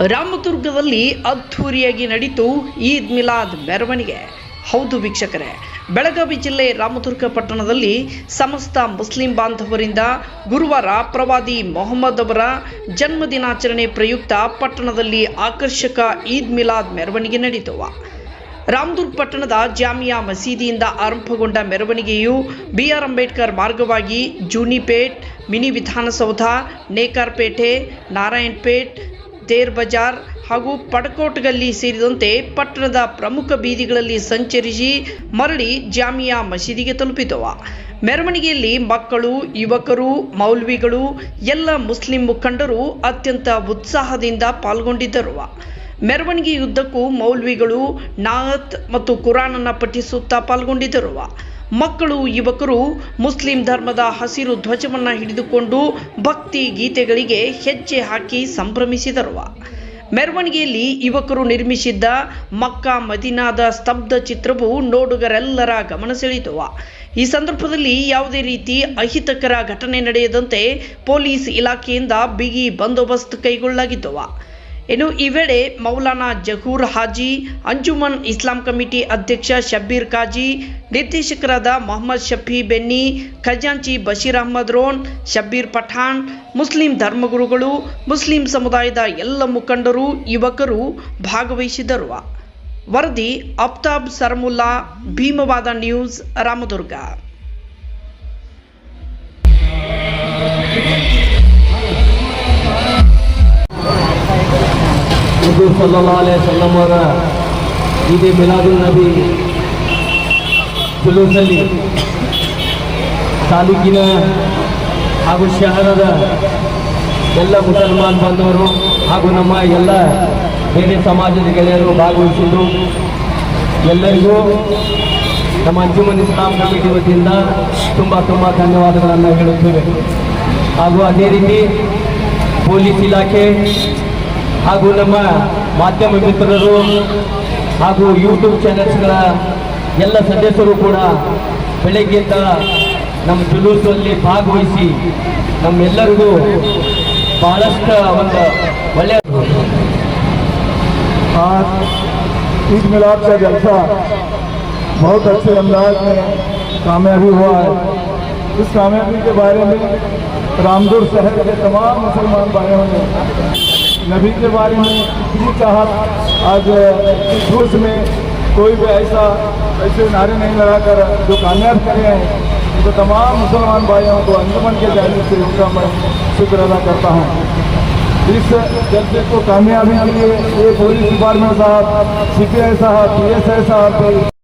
ರಾಮದುರ್ಗದಲ್ಲಿ ಅದ್ಧೂರಿಯಾಗಿ ನಡೆಯಿತು ಈದ್ ಮಿಲಾದ್ ಮೆರವಣಿಗೆ. ಹೌದು ವೀಕ್ಷಕರೇ, ಬೆಳಗಾವಿ ಜಿಲ್ಲೆ ರಾಮದುರ್ಗ ಪಟ್ಟಣದಲ್ಲಿ ಸಮಸ್ತ ಮುಸ್ಲಿಂ ಬಾಂಧವರಿಂದ ಗುರುವಾರ ಪ್ರವಾದಿ ಮೊಹಮ್ಮದ್ ಅವರ ಜನ್ಮದಿನಾಚರಣೆ ಪ್ರಯುಕ್ತ ಪಟ್ಟಣದಲ್ಲಿ ಆಕರ್ಷಕ ಈದ್ ಮಿಲಾದ್ ಮೆರವಣಿಗೆ ನಡೆಯಿತು. ರಾಮದುರ್ಗ ಪಟ್ಟಣದ ಜಾಮಿಯಾ ಮಸೀದಿಯಿಂದ ಆರಂಭಗೊಂಡ ಮೆರವಣಿಗೆಯು BR ಅಂಬೇಡ್ಕರ್ ಮಾರ್ಗವಾಗಿ ಜೂನಿಪೇಟ್, ಮಿನಿ ವಿಧಾನಸೌಧ, ನೇಕಾರ್ಪೇಟೆ, ನಾರಾಯಣಪೇಟ್, ತೇರ್ ಬಜಾರ್ ಹಾಗೂ ಪಡಕೋಟಗಲ್ಲಿ ಸೇರಿದಂತೆ ಪಟ್ಟಣದ ಪ್ರಮುಖ ಬೀದಿಗಳಲ್ಲಿ ಸಂಚರಿಸಿ ಮರಳಿ ಜಾಮಿಯಾ ಮಸೀದಿಗೆ ತಲುಪಿದವು. ಮೆರವಣಿಗೆಯಲ್ಲಿ ಮಕ್ಕಳು, ಯುವಕರು, ಮೌಲ್ವಿಗಳು, ಎಲ್ಲ ಮುಸ್ಲಿಂ ಮುಖಂಡರು ಅತ್ಯಂತ ಉತ್ಸಾಹದಿಂದ ಪಾಲ್ಗೊಂಡಿದ್ದರು. ಮೆರವಣಿಗೆಯುದ್ದಕ್ಕೂ ಮೌಲ್ವಿಗಳು ನಾತ್ ಮತ್ತು ಕುರಾನನ್ನು ಪಠಿಸುತ್ತಾ ಪಾಲ್ಗೊಂಡಿದ್ದರು. ಮಕ್ಕಳು, ಯುವಕರು ಮುಸ್ಲಿಂ ಧರ್ಮದ ಹಸಿರು ಧ್ವಜವನ್ನು ಹಿಡಿದುಕೊಂಡು ಭಕ್ತಿ ಗೀತೆಗಳಿಗೆ ಹೆಜ್ಜೆ ಹಾಕಿ ಸಂಭ್ರಮಿಸಿದರು. ಮೆರವಣಿಗೆಯಲ್ಲಿ ಯುವಕರು ನಿರ್ಮಿಸಿದ್ದ ಮಕ್ಕಾ ಮದೀನಾದ ಸ್ತಬ್ಧ ಚಿತ್ರವು ನೋಡುಗರೆಲ್ಲರ ಗಮನ ಸೆಳೆಯಿತು. ಈ ಸಂದರ್ಭದಲ್ಲಿ ಯಾವುದೇ ರೀತಿ ಅಹಿತಕರ ಘಟನೆ ನಡೆಯದಂತೆ ಪೊಲೀಸ್ ಇಲಾಖೆಯಿಂದ ಬಿಗಿ ಬಂದೋಬಸ್ತ್ ಕೈಗೊಳ್ಳಲಾಗಿತ್ತು. ಇನ್ನು ಈ ವೇಳೆ ಮೌಲಾನಾ ಜಹೂರ್ ಹಾಜಿ, ಅಂಜುಮನ್ ಇಸ್ಲಾಂ ಕಮಿಟಿ ಅಧ್ಯಕ್ಷ ಶಬ್ಬೀರ್ ಕಾಜಿ, ನಿರ್ದೇಶಕರಾದ ಮೊಹಮ್ಮದ್ ಶಫಿ ಬೆನ್ನಿ, ಖಜಾಂಚಿ ಬಶೀರ್ ಅಹಮದ್ ರೋನ್, ಶಬ್ಬೀರ್ ಪಠಾಣ್, ಮುಸ್ಲಿಂ ಧರ್ಮಗುರುಗಳು, ಮುಸ್ಲಿಂ ಸಮುದಾಯದ ಎಲ್ಲ ಮುಖಂಡರು, ಯುವಕರು ಭಾಗವಹಿಸಿದರು. ವರದಿ ಅಫ್ತಾಬ್ ಸರ್ಮುಲ್ಲಾ, ಭೀಮವಾದ ನ್ಯೂಸ್, ರಾಮದುರ್ಗ. ಸಲ್ಲಲ್ಲಾಹು ಅಲೈಹಿ ವಸಲ್ಲಂ ಅವರ ಈದ್ ಮಿಲಾದುನ್ ನಬಿ ಜುಲೂಸಲ್ಲಿ ತಾಲೂಕಿನ ಹಾಗೂ ಶಹರದ ಎಲ್ಲ ಮುಸಲ್ಮಾನ್ ಬಾಂಧವರು ಹಾಗೂ ನಮ್ಮ ಎಲ್ಲ ಬೇರೆ ಸಮಾಜದ ಗೆಳೆಯರು ಭಾಗವಹಿಸಿದ್ದು ಎಲ್ಲರಿಗೂ ನಮ್ಮ ಅಂಜುಮನ್ ಇಸ್ಲಾಂ ಕಮಿಟಿ ವತಿಯಿಂದ ತುಂಬ ಧನ್ಯವಾದಗಳನ್ನು ಹೇಳುತ್ತೇವೆ. ಹಾಗೂ ಅದೇ ರೀತಿ ಪೊಲೀಸ್ ಇಲಾಖೆ ಹಾಗೂ ನಮ್ಮ ಮಾಧ್ಯಮ ಮಿತ್ರರು ಹಾಗೂ ಯೂಟ್ಯೂಬ್ ಚಾನೆಲ್ಸ್ಗಳ ಎಲ್ಲ ಸದಸ್ಯರು ಕೂಡ ಬೆಳಗ್ಗೆಯಿಂದ ನಮ್ಮ ಜುಲೂಸಲ್ಲಿ ಭಾಗವಹಿಸಿ ನಮ್ಮೆಲ್ಲರಿಗೂ ಬಹಳಷ್ಟು ಒಂದು ಒಳ್ಳೆಯ ईद मिलाद का जलसा बहुत अच्छे अंदाज में कामयाबी हुआ है। इस कामयाबी के बारे में रामदुर्ग शहर के तमाम मुसलमान भाइयों ने नबी के बारे में इतनी चाहत आज जुलूस में कोई भी ऐसे नारे नहीं लगाकर जो कामयाब करे हैं, तो तमाम मुसलमान भाइयों को अंजुमन के जाने से उनका मैं शुक्र अदा करता हूँ। इस जलसे को कामयाबी के लिए ये पुलिस डिपार्टमेंट साहब, CPI साहब, PSI साहब